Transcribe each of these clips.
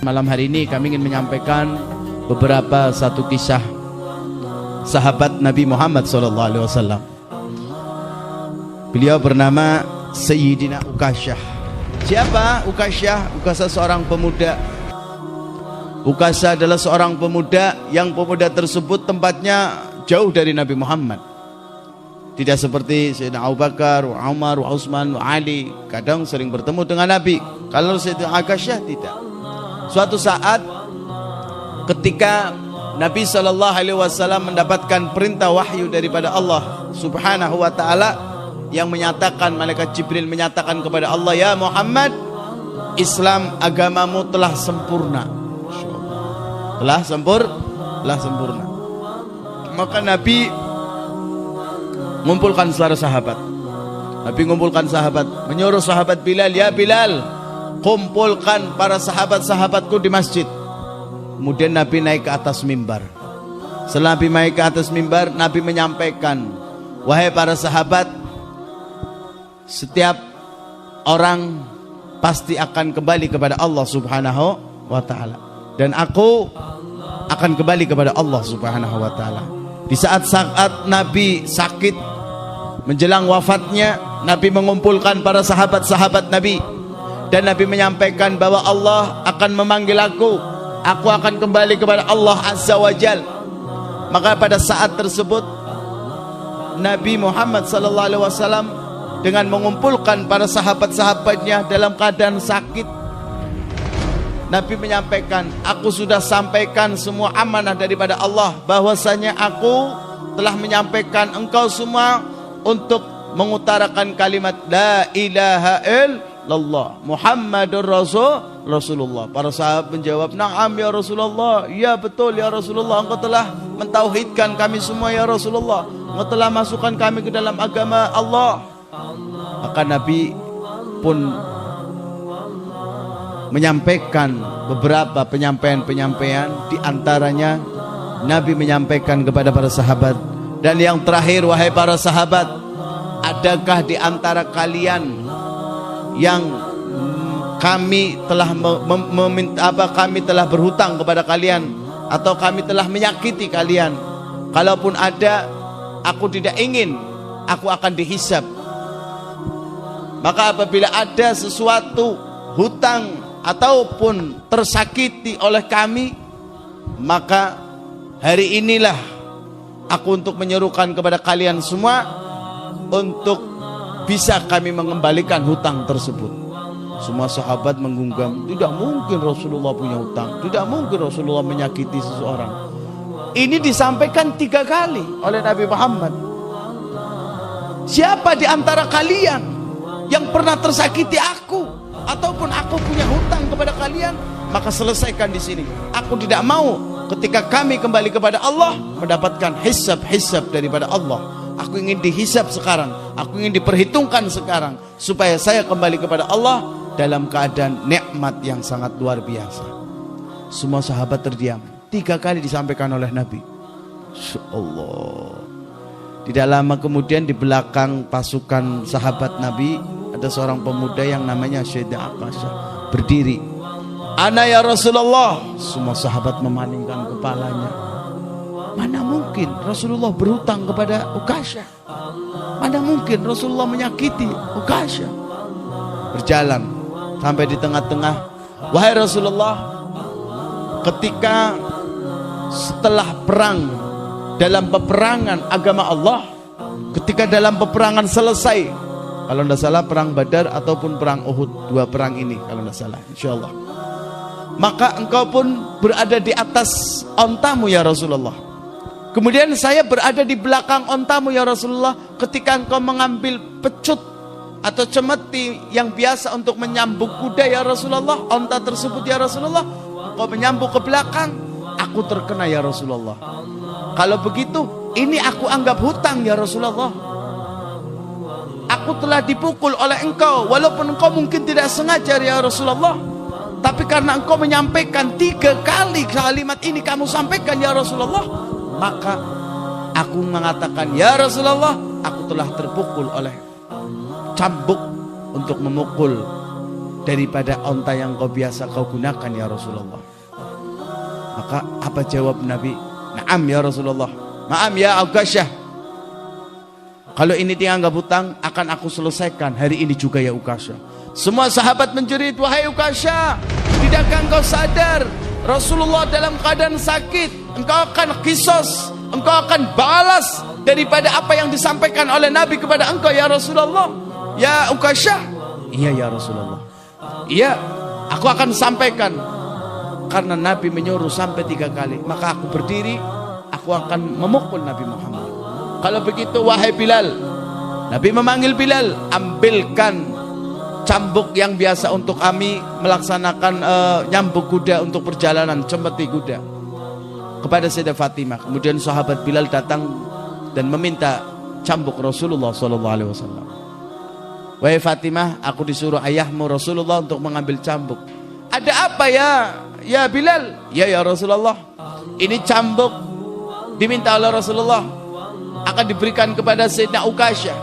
Malam hari ini kami ingin menyampaikan beberapa satu kisah sahabat Nabi Muhammad SAW. Beliau bernama Sayyidina Ukasyah. Siapa Ukasyah? Ukasyah seorang pemuda. Ukasyah adalah seorang pemuda yang pemuda tersebut tempatnya jauh dari Nabi Muhammad. Tidak seperti Sayyidina Abu Bakar, Umar, Utsman, Ali, kadang sering bertemu dengan Nabi. Kalau Sayyidina Ukasyah tidak. Suatu saat ketika Nabi SAW mendapatkan perintah wahyu daripada Allah Subhanahu wa ta'ala, yang menyatakan, malaikat Jibril menyatakan kepada Allah, ya Muhammad, Islam agamamu telah sempurna. Telah sempurna. Maka Nabi mengumpulkan para sahabat. Nabi mengumpulkan sahabat, menyuruh sahabat Bilal, ya Bilal, kumpulkan para sahabat-sahabatku di masjid. Kemudian Nabi naik ke atas mimbar. Setelah Nabi naik ke atas mimbar, Nabi menyampaikan, wahai para sahabat, setiap orang pasti akan kembali kepada Allah Subhanahu wa ta'ala, dan aku akan kembali kepada Allah Subhanahu wa ta'ala. Di saat-saat Nabi sakit menjelang wafatnya, Nabi mengumpulkan para sahabat-sahabat Nabi, dan Nabi menyampaikan bahwa Allah akan memanggil aku akan kembali kepada Allah Azza wa Jal. Maka pada saat tersebut Nabi Muhammad SAW dengan mengumpulkan para sahabat-sahabatnya dalam keadaan sakit, Nabi menyampaikan, aku sudah sampaikan semua amanah daripada Allah, bahwasanya aku telah menyampaikan engkau semua untuk mengutarakan kalimat la ilaha illallah Muhammadur Rasulullah. Para sahabat menjawab, na'am ya Rasulullah, ya betul ya Rasulullah, engkau telah mentauhidkan kami semua ya Rasulullah, engkau telah masukkan kami ke dalam agama Allah. Maka Nabi pun menyampaikan beberapa penyampaian, di antaranya Nabi menyampaikan kepada para sahabat, dan yang terakhir, wahai para sahabat, adakah di antara kalian yang kami telah kami telah berhutang kepada kalian, atau kami telah menyakiti kalian? Kalaupun ada, aku tidak ingin aku akan dihisab. Maka apabila ada sesuatu hutang ataupun tersakiti oleh kami, maka hari inilah aku untuk menyerukan kepada kalian semua untuk bisa kami mengembalikan hutang tersebut. Semua sahabat menggenggam, tidak mungkin Rasulullah punya hutang, tidak mungkin Rasulullah menyakiti seseorang. Ini disampaikan 3 kali oleh Nabi Muhammad. Siapa di antara kalian yang pernah tersakiti aku, ataupun aku punya hutang kepada kalian, maka selesaikan di sini. Aku tidak mau ketika kami kembali kepada Allah mendapatkan hisab daripada Allah. Aku ingin dihisab sekarang, aku ingin diperhitungkan sekarang, supaya saya kembali kepada Allah dalam keadaan nikmat yang sangat luar biasa. Semua sahabat terdiam. 3 kali disampaikan oleh Nabi. Allah. Tidak lama kemudian, di belakang pasukan sahabat Nabi ada seorang pemuda yang namanya Sayyidina Ukasyah berdiri. Ana ya Rasulullah. Semua sahabat memalingkan kepalanya. Mana mungkin Rasulullah berhutang kepada Ukasyah? Mana mungkin Rasulullah menyakiti Ukasyah? Berjalan sampai di tengah-tengah. Wahai Rasulullah, ketika setelah perang, dalam peperangan agama Allah, ketika dalam peperangan selesai, kalau tidak salah perang Badar ataupun perang Uhud, 2 perang ini kalau tidak salah, insyaallah, maka engkau pun berada di atas ontamu ya Rasulullah. Kemudian saya berada di belakang ontamu ya Rasulullah, ketika engkau mengambil pecut atau cemeti yang biasa untuk menyambuk kuda ya Rasulullah, onta tersebut ya Rasulullah, engkau menyambuk ke belakang, aku terkena ya Rasulullah. Kalau begitu, ini aku anggap hutang ya Rasulullah. Aku telah dipukul oleh engkau, walaupun engkau mungkin tidak sengaja ya Rasulullah, tapi karena engkau menyampaikan 3 kali kalimat ini, kamu sampaikan ya Rasulullah, maka aku mengatakan ya Rasulullah, aku telah terpukul oleh cambuk untuk memukul daripada onta yang kau biasa kau gunakan ya Rasulullah. Maka apa jawab Nabi? Naam ya Rasulullah. Naam ya Ukasyah. Kalau ini dianggap hutang akan aku selesaikan hari ini juga ya Ukasyah. Semua sahabat menjerit, wahai Ukasyah, tidakkah engkau sadar Rasulullah dalam keadaan sakit, engkau akan qisas, engkau akan balas daripada apa yang disampaikan oleh Nabi kepada engkau ya Rasulullah. Ya Ukasyah, iya ya Rasulullah, iya aku akan sampaikan. Karena Nabi menyuruh sampai 3 kali, maka aku berdiri, aku akan memukul Nabi Muhammad. Kalau begitu wahai Bilal, Nabi memanggil Bilal, ambilkan cambuk yang biasa untuk kami melaksanakan nyambuk kuda untuk perjalanan, cempeti kuda, kepada Sayyidah Fatimah. Kemudian sahabat Bilal datang dan meminta cambuk Rasulullah SAW. Wahai Fatimah, aku disuruh ayahmu Rasulullah untuk mengambil cambuk. Ada apa ya Bilal? Ya Rasulullah, ini cambuk diminta oleh Rasulullah akan diberikan kepada Sayyidina Ukasyah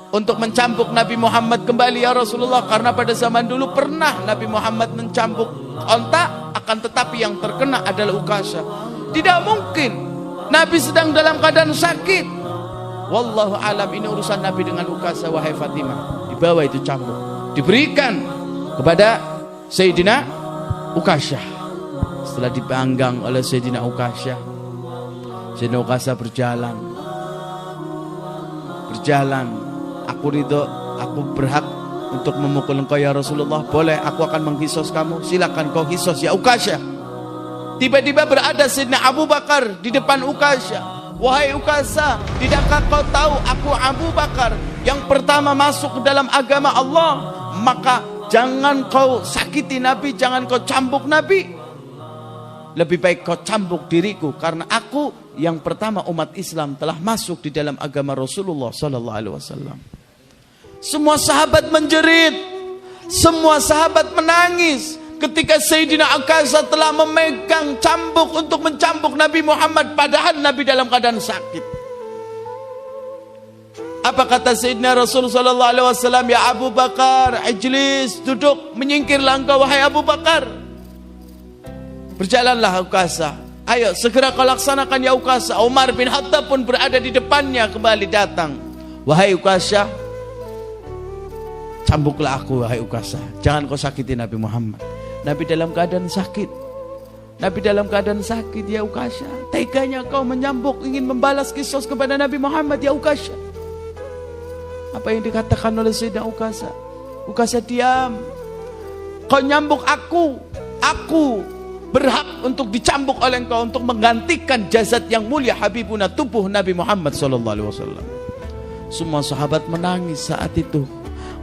untuk mencambuk Nabi Muhammad kembali ya Rasulullah. Karena pada zaman dulu pernah Nabi Muhammad mencambuk onta, akan tetapi yang terkena adalah Ukasyah. Tidak mungkin Nabi sedang dalam keadaan sakit. Wallahu alam, ini urusan Nabi dengan Ukasyah. Wahai Fatimah, dibawa itu cambuk, diberikan kepada Sayyidina Ukasyah. Setelah dipanggang oleh Sayyidina Ukasyah, Sayyidina Ukasyah berjalan. Aku ridho, aku berhak untuk memukul engkau ya Rasulullah. Boleh, aku akan menghisos kamu. Silakan kau hisos ya Ukasyah. Tiba-tiba berada Sayyidina Abu Bakar di depan Ukasyah. Wahai Ukasyah, tidakkah kau tahu aku Abu Bakar yang pertama masuk ke dalam agama Allah? Maka jangan kau sakiti Nabi, jangan kau cambuk Nabi. Lebih baik kau cambuk diriku, karena aku yang pertama umat Islam telah masuk di dalam agama Rasulullah SAW. Semua sahabat menjerit, semua sahabat menangis ketika Sayyidina Ukasyah telah memegang cambuk untuk mencambuk Nabi Muhammad, padahal Nabi dalam keadaan sakit. Apa kata Sayyidina Rasulullah SAW? Ya Abu Bakar, ijlis, duduk, menyingkirlah engkau wahai Abu Bakar. Berjalanlah Ukasyah. Ayo segera kau laksanakan ya Ukasyah. Umar bin Khattab pun berada di depannya kembali datang. Wahai Ukasyah, cambuklah aku wahai Ukasyah. Jangan kau sakiti Nabi Muhammad. Nabi dalam keadaan sakit. Nabi dalam keadaan sakit ya Ukasyah. Teganya kau menyambuk, ingin membalas qisas kepada Nabi Muhammad ya Ukasyah. Apa yang dikatakan oleh Sayyidina Ukasyah? Ukasyah diam. Kau nyambuk aku berhak untuk dicambuk oleh engkau untuk menggantikan jasad yang mulia Habibuna, tubuh Nabi Muhammad SAW. Semua sahabat menangis saat itu,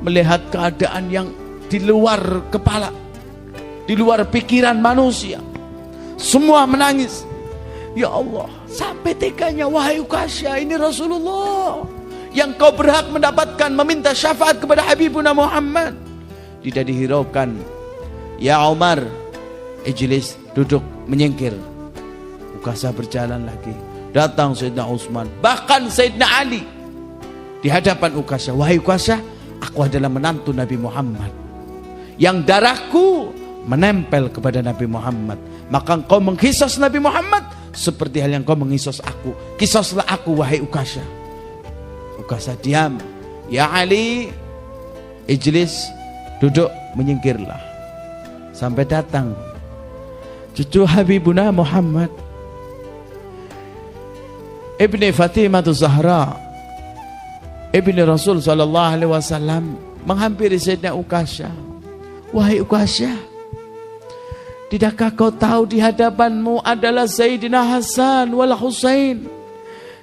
melihat keadaan yang di luar kepala, di luar pikiran manusia. Semua menangis. Ya Allah, sampai teganya wahai Ukasyah, ini Rasulullah yang kau berhak mendapatkan meminta syafaat kepada Habibuna Muhammad. Tidak dihiraukan. Ya Umar, ijlis, duduk, menyingkir. Ukasyah berjalan lagi. Datang Sayyidina Utsman, bahkan Sayyidina Ali di hadapan Ukasyah. Wahai Ukasyah, aku adalah menantu Nabi Muhammad yang darahku menempel kepada Nabi Muhammad. Maka engkau menghisas Nabi Muhammad seperti hal yang kau menghisas aku. Kisaslah aku wahai Ukasyah. Ukasyah diam. Ya Ali, ijlis, duduk, menyingkirlah. Sampai datang cucu Habibuna Muhammad, ibni Fatimah Zahra, ibni Rasul SAW, menghampiri Sayyidina Ukasyah. Wahai Ukasyah, tidakkah kau tahu di hadapanmu adalah Sayyidina Hasan wal Husain?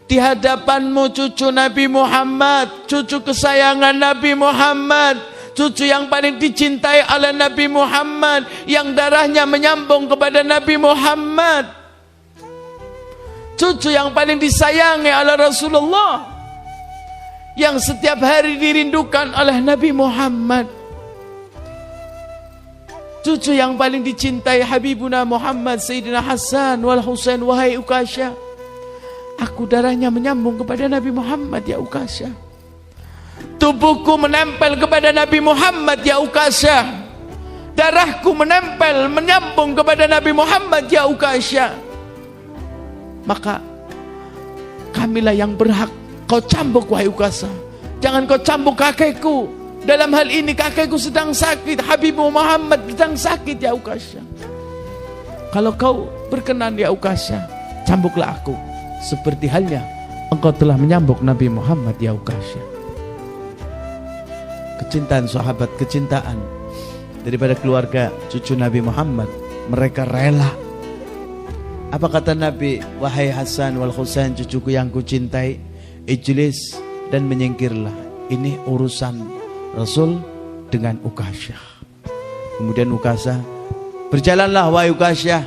Di hadapanmu cucu Nabi Muhammad, cucu kesayangan Nabi Muhammad, cucu yang paling dicintai oleh Nabi Muhammad, yang darahnya menyambung kepada Nabi Muhammad, cucu yang paling disayangi oleh Rasulullah, yang setiap hari dirindukan oleh Nabi Muhammad, cucu yang paling dicintai Habibuna Muhammad, Sayyidina Hasan wal Husain. Wahai Ukasyah, aku darahnya menyambung kepada Nabi Muhammad ya Ukasyah. Tubuhku menempel kepada Nabi Muhammad ya Ukasyah. darahku menempel, menyambung kepada Nabi Muhammad ya Ukasyah, maka kamilah yang berhak kau cambuk wahai Ukasyah. Jangan kau cambuk kakekku. Dalam hal ini kakekku sedang sakit, Habibmu Muhammad sedang sakit ya Ukasyah. Kalau kau berkenan ya Ukasyah, cambuklah aku seperti halnya engkau telah menyambuk Nabi Muhammad ya Ukasyah. Kecintaan sahabat, kecintaan daripada keluarga cucu Nabi Muhammad, mereka rela. Apa kata Nabi? Wahai Hasan wal Husain, cucuku yang kucintai, ijlis dan menyingkirlah. Ini urusan Rasul dengan Ukasyah. Kemudian Ukasyah, berjalanlah wahai Ukasyah,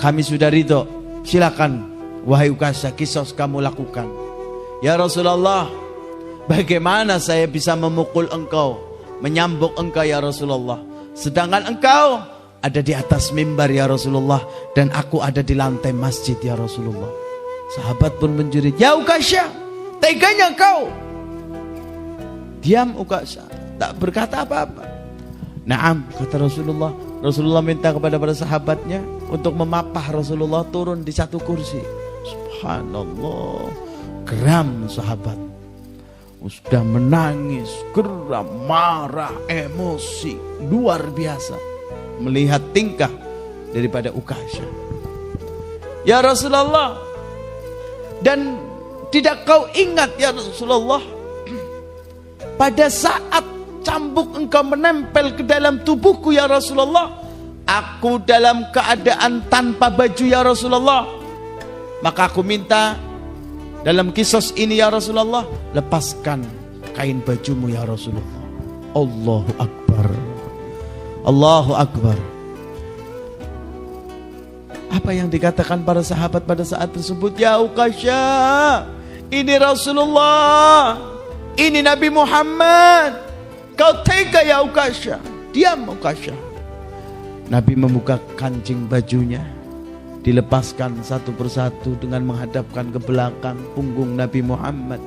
kami sudah ridho, silakan wahai Ukasyah, kisos kamu lakukan. Ya Rasulullah, bagaimana saya bisa memukul engkau, menyambuk engkau ya Rasulullah, sedangkan engkau ada di atas mimbar ya Rasulullah, dan aku ada di lantai masjid ya Rasulullah. Sahabat pun menjerit, ya Ukasyah, teganya kau. Diam Ukasyah, tak berkata apa-apa. Naam, kata Rasulullah. Rasulullah minta kepada para sahabatnya untuk memapah Rasulullah turun di satu kursi. Subhanallah, geram sahabat, sudah menangis, geram, marah, emosi luar biasa melihat tingkah daripada Ukasyah. Ya Rasulullah, dan tidak kau ingat ya Rasulullah, pada saat cambuk engkau menempel ke dalam tubuhku ya Rasulullah, aku dalam keadaan tanpa baju ya Rasulullah, maka aku minta dalam kisos ini ya Rasulullah, lepaskan kain bajumu ya Rasulullah. Allahu Akbar, Allahu Akbar. Apa yang dikatakan para sahabat pada saat tersebut? Ya Ukasyah, ini Rasulullah, ini Nabi Muhammad, kau tega ya Ukasyah. Diam Ukasyah. Nabi membuka kancing bajunya, dilepaskan satu persatu dengan menghadapkan ke belakang punggung Nabi Muhammad.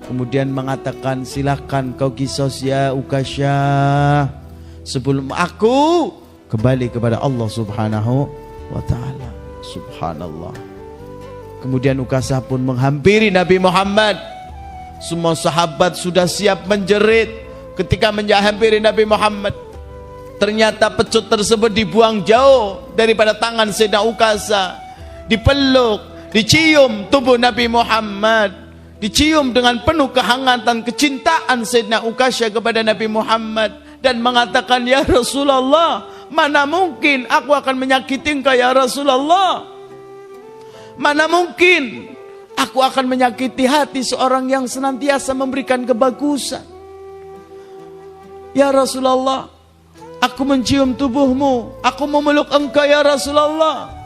Kemudian mengatakan, silakan kau kisos ya Ukasyah, sebelum aku kembali kepada Allah Subhanahu wa ta'ala. Subhanallah. Kemudian Ukasyah pun menghampiri Nabi Muhammad. Semua sahabat sudah siap menjerit ketika menghampiri Nabi Muhammad. Ternyata pecut tersebut dibuang jauh daripada tangan Sayyidina Ukasyah, dipeluk, dicium tubuh Nabi Muhammad, dicium dengan penuh kehangatan kecintaan Sayyidina Ukasyah kepada Nabi Muhammad, dan mengatakan, ya Rasulullah, mana mungkin aku akan menyakiti engkau ya Rasulullah, mana mungkin aku akan menyakiti hati seorang yang senantiasa memberikan kebagusan. Ya Rasulullah, aku mencium tubuhmu, aku memeluk engkau ya Rasulullah.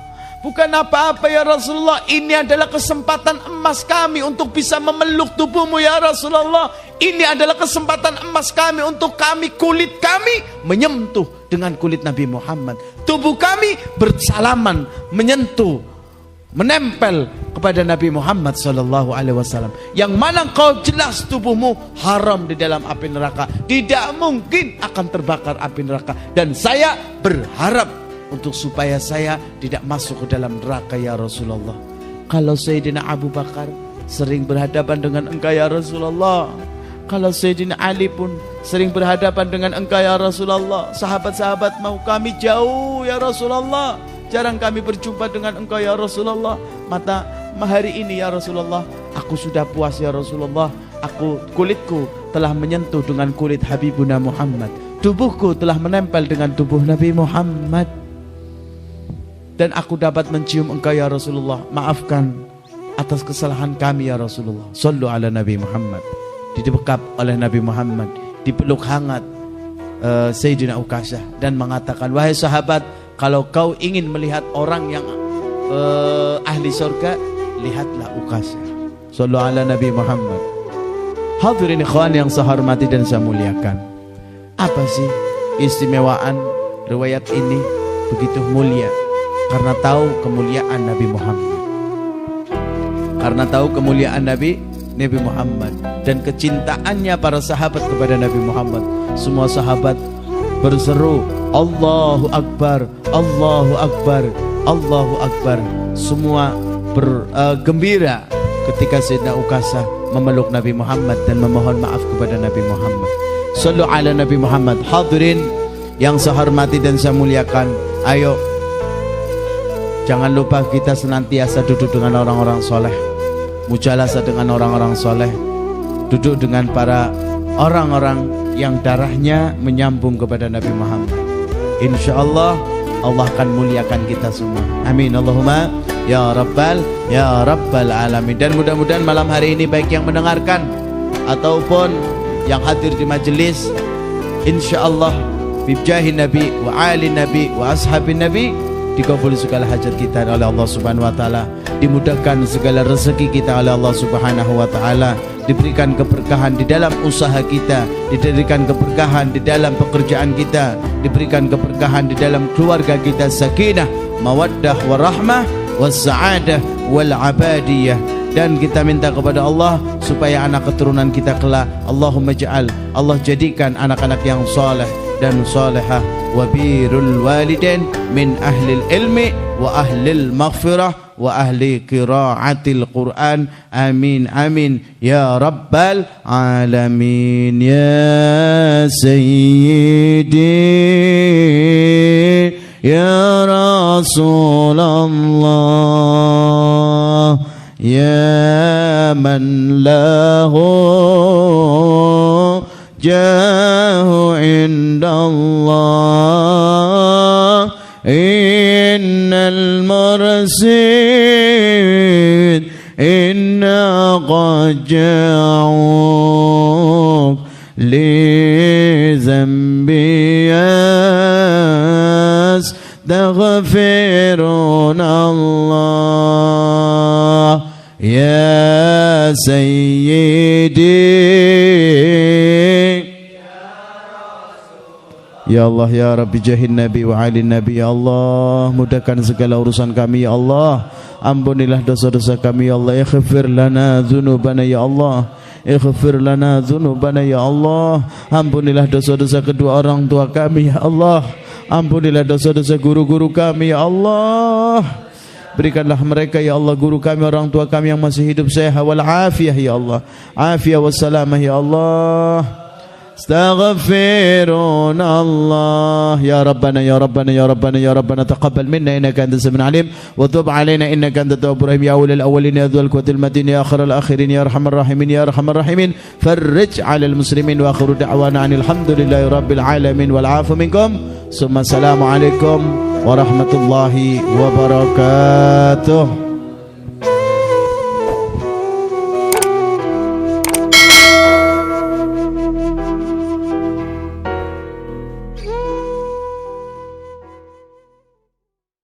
Bukan apa-apa ya Rasulullah, ini adalah kesempatan emas kami untuk bisa memeluk tubuhmu ya Rasulullah. Ini adalah kesempatan emas kami untuk kulit kami menyentuh dengan kulit Nabi Muhammad. Tubuh kami bersalaman, menyentuh, menempel kepada Nabi Muhammad SAW, yang mana kau jelas tubuhmu haram di dalam api neraka, tidak mungkin akan terbakar api neraka, dan saya berharap untuk supaya saya tidak masuk ke dalam neraka ya Rasulullah. Kalau Sayyidina Abu Bakar sering berhadapan dengan engkau ya Rasulullah, kalau Sayyidina Ali pun sering berhadapan dengan engkau ya Rasulullah, sahabat-sahabat mau kami jauh ya Rasulullah, jarang kami berjumpa dengan engkau ya Rasulullah. Mata hari ini ya Rasulullah, aku sudah puas ya Rasulullah, kulitku telah menyentuh dengan kulit Habibuna Muhammad, tubuhku telah menempel dengan tubuh Nabi Muhammad, dan aku dapat mencium engkau ya Rasulullah. Maafkan atas kesalahan kami ya Rasulullah. Sallu ala Nabi Muhammad. Didekap oleh Nabi Muhammad, dipeluk hangat Sayyidina Ukasyah, dan mengatakan, wahai sahabat, kalau kau ingin melihat orang yang ahli surga, lihatlah Ukasyah. Sallu ala Nabi Muhammad. Hadirin ikhwan yang saya hormati dan saya muliakan, apa sih istimewaan riwayat ini begitu mulia? Karena tahu kemuliaan Nabi Muhammad, karena tahu kemuliaan Nabi Muhammad dan kecintaannya para sahabat kepada Nabi Muhammad. Semua sahabat berseru Allahu Akbar, Allahu Akbar, Allahu Akbar. Semua bergembira ketika Sayyidina Ukasha memeluk Nabi Muhammad dan memohon maaf kepada Nabi Muhammad. Sallu ala Nabi Muhammad. Hadirin yang saya hormati dan saya muliakan, ayo jangan lupa kita senantiasa duduk dengan orang-orang soleh, mujalasah dengan orang-orang soleh, duduk dengan para orang-orang yang darahnya menyambung kepada Nabi Muhammad. Insya Allah Allah akan muliakan kita semua. Amin Allahumma ya Rabbal alamin. Dan mudah-mudahan malam hari ini baik yang mendengarkan ataupun yang hadir di majelis, insya Allah bijahi Nabi wa ali Nabi wa ashabin Nabi, dikabul segala hajat kita oleh Allah Subhanahu wa taala, dimudahkan segala rezeki kita oleh Allah Subhanahu wa taala, diberikan keberkahan di dalam usaha kita, diberikan keberkahan di dalam pekerjaan kita, diberikan keberkahan di dalam keluarga kita, sakinah, mawaddah warahmah wassa'adah wal abadiyah. Dan kita minta kepada Allah supaya anak keturunan kita kelak, Allahumma ja'al, Allah jadikan anak-anak yang saleh dan salihah wa birrul walidain min ahlil ilmi wa ahlil maghfirah wa ahli qiraatil Quran. Amin amin ya rabbal alamin. Ya sayyidi ya Rasulullah, ya man lahu jahu indallah, innal mursid inna qad ja'uk li zambi yastaghfirun Allah. Ya sayyidi ya Allah ya Rabbi jahin Nabi wa alin Nabi. Ya Allah mudahkan segala urusan kami ya Allah, ampunilah dosa-dosa kami ya Allah. Ighfir lana dzunubana ya Allah, ighfir lana dzunubana ya Allah. Ampunilah dosa-dosa kedua orang tua kami ya Allah, ampunilah dosa-dosa guru-guru kami ya Allah. Berikanlah mereka ya Allah, guru kami, orang tua kami yang masih hidup, sehat wal afiyah ya Allah, afiyah wassalamah ya Allah. Astaghfirun Allah. Ya Rabbana ya Rabbana ya Rabbana ya Rabbana taqabbal minna innaka antas samiul alim wa tub alaina innaka antat tawwabur rahim. Ya awwalal awwalin ya dzul quwwatil matin ya akhiral akhirin ya arhamar rahimin ya arhamar rahimin. Farrij 'alal muslimin wa akhiru da'wana anil hamdulillahi rabbil alamin wal 'afu minkum. Summa assalamu alaikum warahmatullahi wabarakatuh.